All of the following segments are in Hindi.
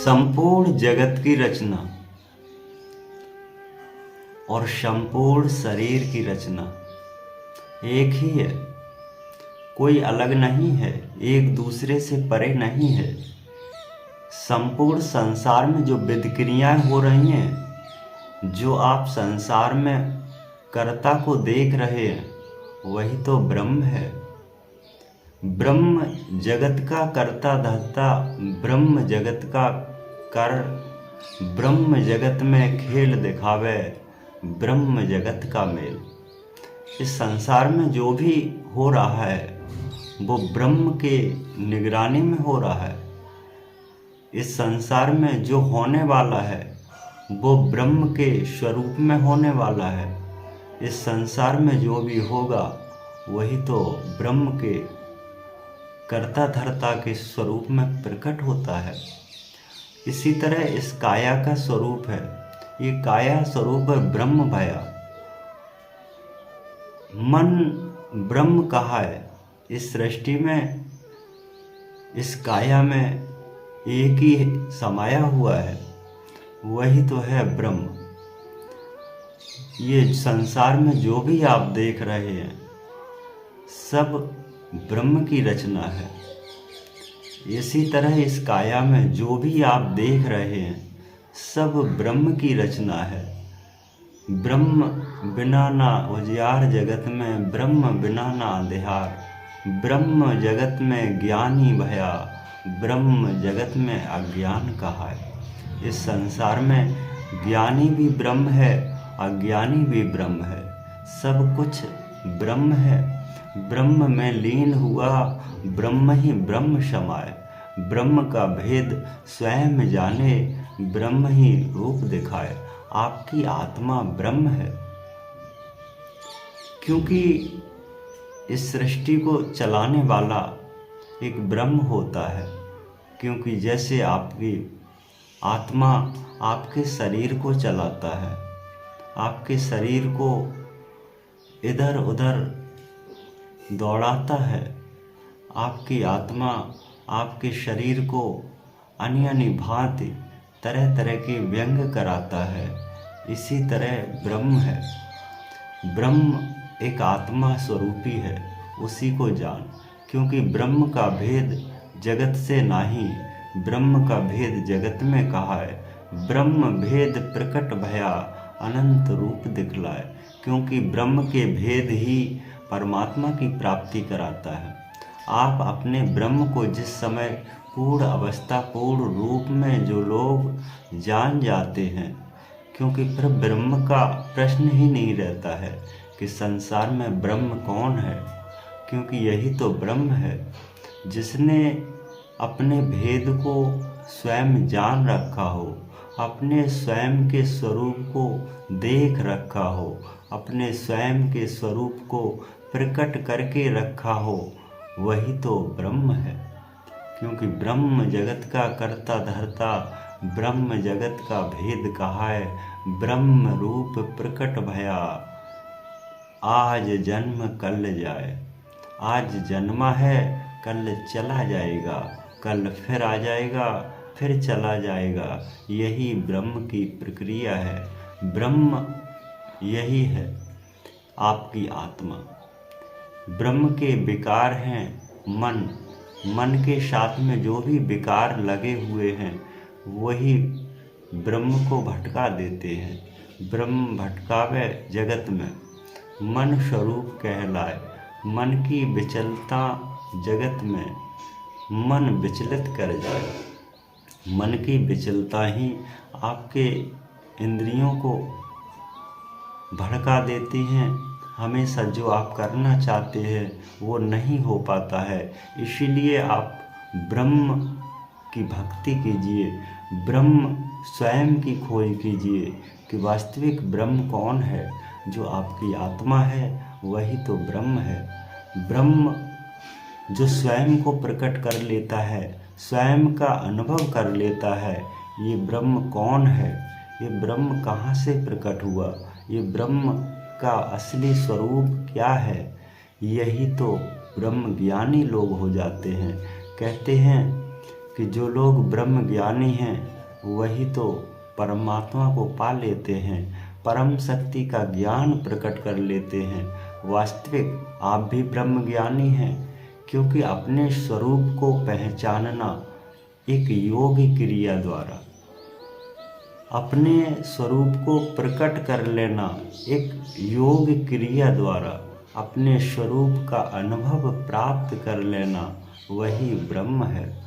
संपूर्ण जगत की रचना और संपूर्ण शरीर की रचना एक ही है, कोई अलग नहीं है, एक दूसरे से परे नहीं है। संपूर्ण संसार में जो विक्रियाएं हो रही हैं, जो आप संसार में कर्ता को देख रहे हैं, वही तो ब्रह्म है। ब्रह्म जगत का कर्ता धर्ता, ब्रह्म जगत का कर, ब्रह्म जगत में खेल दिखावे, ब्रह्म जगत का मेल। इस संसार में जो भी हो रहा है वो ब्रह्म के निगरानी में हो रहा है। इस संसार में जो होने वाला है वो ब्रह्म के स्वरूप में होने वाला है। इस संसार में जो भी होगा वही तो ब्रह्म के कर्ता धर्ता के स्वरूप में प्रकट होता है। इसी तरह इस काया का स्वरूप है, ये काया स्वरूप है ब्रह्म भया। मन ब्रह्म कहा है। इस सृष्टि में, इस काया में एक ही समाया हुआ है, वही तो है ब्रह्म। ये संसार में जो भी आप देख रहे हैं सब ब्रह्म की रचना है। इसी तरह इस काया में जो भी आप देख रहे हैं सब ब्रह्म की रचना है। ब्रह्म बिना ना उजियार जगत में, ब्रह्म बिना ना अंधियार। ब्रह्म जगत में ज्ञानी भया, ब्रह्म जगत में अज्ञान कहा है। इस संसार में ज्ञानी भी ब्रह्म है, अज्ञानी भी ब्रह्म है, सब कुछ ब्रह्म है। ब्रह्म में लीन हुआ ब्रह्म ही ब्रह्म समाए। ब्रह्म का भेद स्वयं जाने, ब्रह्म ही रूप दिखाए। आपकी आत्मा ब्रह्म है, क्योंकि इस सृष्टि को चलाने वाला एक ब्रह्म होता है। क्योंकि जैसे आपकी आत्मा आपके शरीर को चलाता है, आपके शरीर को इधर उधर दौड़ाता है, आपकी आत्मा आपके शरीर को अन्य भांति तरह तरह के व्यंग कराता है। इसी तरह ब्रह्म है। ब्रह्म एक आत्मा स्वरूपी है, उसी को जान। क्योंकि ब्रह्म का भेद जगत से नहीं, ब्रह्म का भेद जगत में कहा है। ब्रह्म भेद प्रकट भया, अनंत रूप दिखलाए। क्योंकि ब्रह्म के भेद ही परमात्मा की प्राप्ति कराता है। आप अपने ब्रह्म को जिस समय पूर्ण अवस्था, पूर्ण रूप में जो लोग जान जाते हैं, क्योंकि फिर ब्रह्म का प्रश्न ही नहीं रहता है कि संसार में ब्रह्म कौन है, क्योंकि यही तो ब्रह्म है जिसने अपने भेद को स्वयं जान रखा हो, अपने स्वयं के स्वरूप को देख रखा हो, अपने स्वयं के स्वरूप को प्रकट करके रखा हो, वही तो ब्रह्म है। क्योंकि ब्रह्म जगत का कर्ता धर्ता, ब्रह्म जगत का भेद कहा है। ब्रह्म रूप प्रकट भया, आज जन्म कल जाए। आज जन्मा है, कल चला जाएगा, कल फिर आ जाएगा, फिर चला जाएगा। यही ब्रह्म की प्रक्रिया है। ब्रह्म यही है आपकी आत्मा। ब्रह्म के विकार हैं मन। मन के साथ में जो भी विकार लगे हुए हैं वही ब्रह्म को भटका देते हैं। ब्रह्म भटकावे जगत में, मन स्वरूप कहलाए। मन की विचलता जगत में मन विचलित कर जाए। मन की विचलता ही आपके इंद्रियों को भड़का देती हैं। हमेशा जो आप करना चाहते हैं वो नहीं हो पाता है। इसीलिए आप ब्रह्म की भक्ति कीजिए, ब्रह्म स्वयं की खोज कीजिए कि वास्तविक ब्रह्म कौन है। जो आपकी आत्मा है वही तो ब्रह्म है। ब्रह्म जो स्वयं को प्रकट कर लेता है, स्वयं का अनुभव कर लेता है, ये ब्रह्म कौन है, ये ब्रह्म कहाँ से प्रकट हुआ, ये ब्रह्म का असली स्वरूप क्या है, यही तो ब्रह्म ज्ञानी लोग हो जाते हैं। कहते हैं कि जो लोग ब्रह्म ज्ञानी हैं वही तो परमात्मा को पा लेते हैं, परम शक्ति का ज्ञान प्रकट कर लेते हैं। वास्तविक आप भी ब्रह्म ज्ञानी हैं, क्योंकि अपने स्वरूप को पहचानना एक योग क्रिया द्वारा, अपने स्वरूप को प्रकट कर लेना एक योग क्रिया द्वारा, अपने स्वरूप का अनुभव प्राप्त कर लेना वही ब्रह्म है।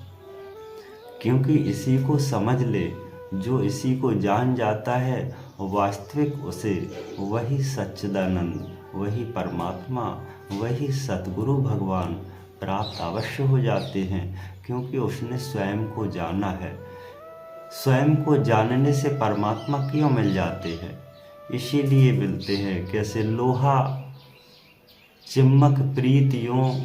क्योंकि इसी को समझ ले, जो इसी को जान जाता है, वास्तविक उसे वही सच्चिदानंद, वही परमात्मा, वही सतगुरु भगवान प्राप्त अवश्य हो जाते हैं, क्योंकि उसने स्वयं को जाना है। स्वयं को जानने से परमात्मा क्यों मिल जाते हैं? इसीलिए मिलते हैं। कैसे लोहा चिम्मक प्रीत यूं,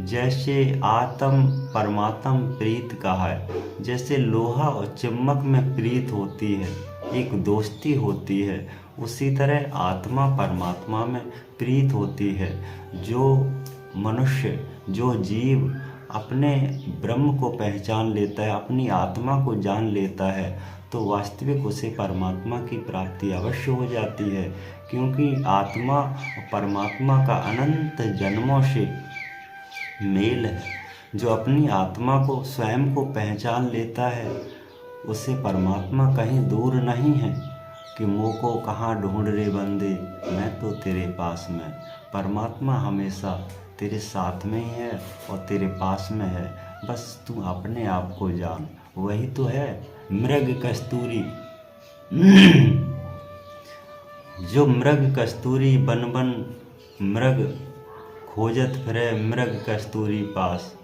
जैसे आत्म परमात्म प्रीत कहा है। जैसे लोहा और चिम्मक में प्रीत होती है, एक दोस्ती होती है, उसी तरह आत्मा परमात्मा में प्रीत होती है। जो मनुष्य, जो जीव अपने ब्रह्म को पहचान लेता है, अपनी आत्मा को जान लेता है, तो वास्तविक उसे परमात्मा की प्राप्ति अवश्य हो जाती है। क्योंकि आत्मा और परमात्मा का अनंत जन्मों से मेल है। जो अपनी आत्मा को, स्वयं को पहचान लेता है, उसे परमात्मा कहीं दूर नहीं है कि मुँह को कहाँ ढूंढ रे बंदे, मैं तो तेरे पास में। परमात्मा हमेशा तेरे साथ में ही है और तेरे पास में है, बस तू अपने आप को जान। वही तो है मृग कस्तूरी। जो मृग कस्तूरी बन बन मृग खोजत फिरे मृग कस्तूरी पास।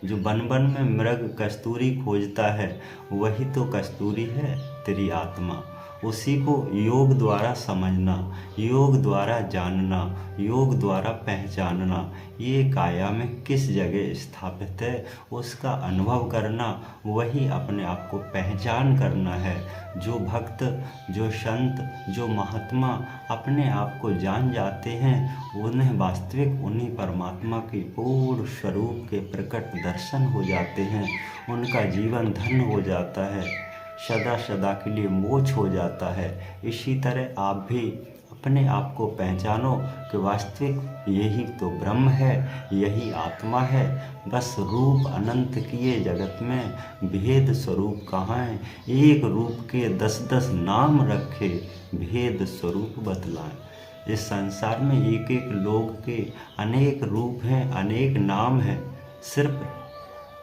जो बन बन में मृग कस्तूरी खोजता है, वही तो कस्तूरी है तेरी आत्मा। उसी को योग द्वारा समझना, योग द्वारा जानना, योग द्वारा पहचानना, ये काया में किस जगह स्थापित है उसका अनुभव करना, वही अपने आप को पहचान करना है। जो भक्त, जो संत, जो महात्मा अपने आप को जान जाते हैं, उन्हें वास्तविक उन्हीं परमात्मा के पूर्ण स्वरूप के प्रकट दर्शन हो जाते हैं। उनका जीवन धन्य हो जाता है, सदा सदा के लिए मोक्ष हो जाता है। इसी तरह आप भी अपने आप को पहचानो कि वास्तविक यही तो ब्रह्म है, यही आत्मा है। बस रूप अनंत किए जगत में भेद स्वरूप कहाँ है? एक रूप के 10-10 नाम रखे, भेद स्वरूप बतलाएं। इस संसार में एक एक लोग के अनेक रूप हैं, अनेक नाम हैं। सिर्फ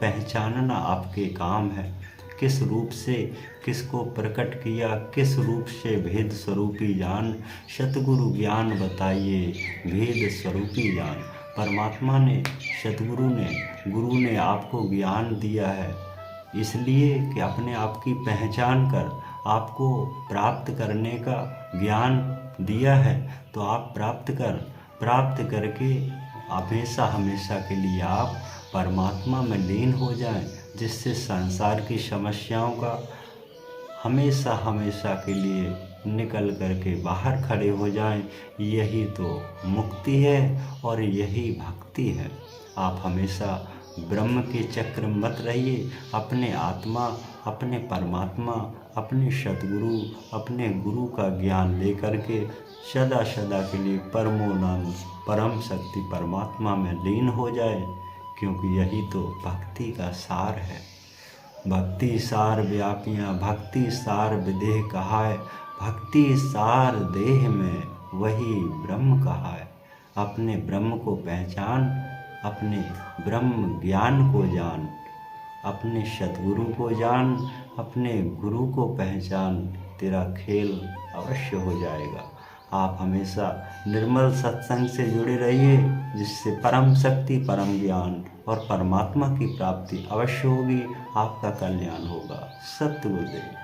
पहचानना आपके काम है। किस रूप से किसको प्रकट किया, किस रूप से भेद स्वरूपी जान। सतगुरु ज्ञान बताइए भेद स्वरूपी जान। परमात्मा ने, सतगुरु ने, गुरु ने आपको ज्ञान दिया है, इसलिए कि अपने आप की पहचान कर आपको प्राप्त करने का ज्ञान दिया है। तो आप प्राप्त करके हमेशा हमेशा के लिए आप परमात्मा में लीन हो जाएं, जिससे संसार की समस्याओं का हमेशा हमेशा के लिए निकल करके बाहर खड़े हो जाएं। यही तो मुक्ति है और यही भक्ति है। आप हमेशा ब्रह्म के चक्र मत रहिए। अपने आत्मा, अपने परमात्मा, अपने सतगुरु, अपने गुरु का ज्ञान लेकर के सदा सदा के लिए परमोनंद परम शक्ति परमात्मा में लीन हो जाए, क्योंकि यही तो भक्ति का सार है। भक्ति सार व्यापियाँ भक्ति सार विदेह कहाय, भक्ति सार देह में वही ब्रह्म कहाय। अपने ब्रह्म को पहचान, अपने ब्रह्म ज्ञान को जान, अपने सतगुरु को जान, अपने गुरु को पहचान, तेरा खेल अवश्य हो जाएगा। आप हमेशा निर्मल सत्संग से जुड़े रहिए, जिससे परम शक्ति, परम ज्ञान और परमात्मा की प्राप्ति अवश्य होगी। आपका कल्याण होगा। सत्य गुरुदेव।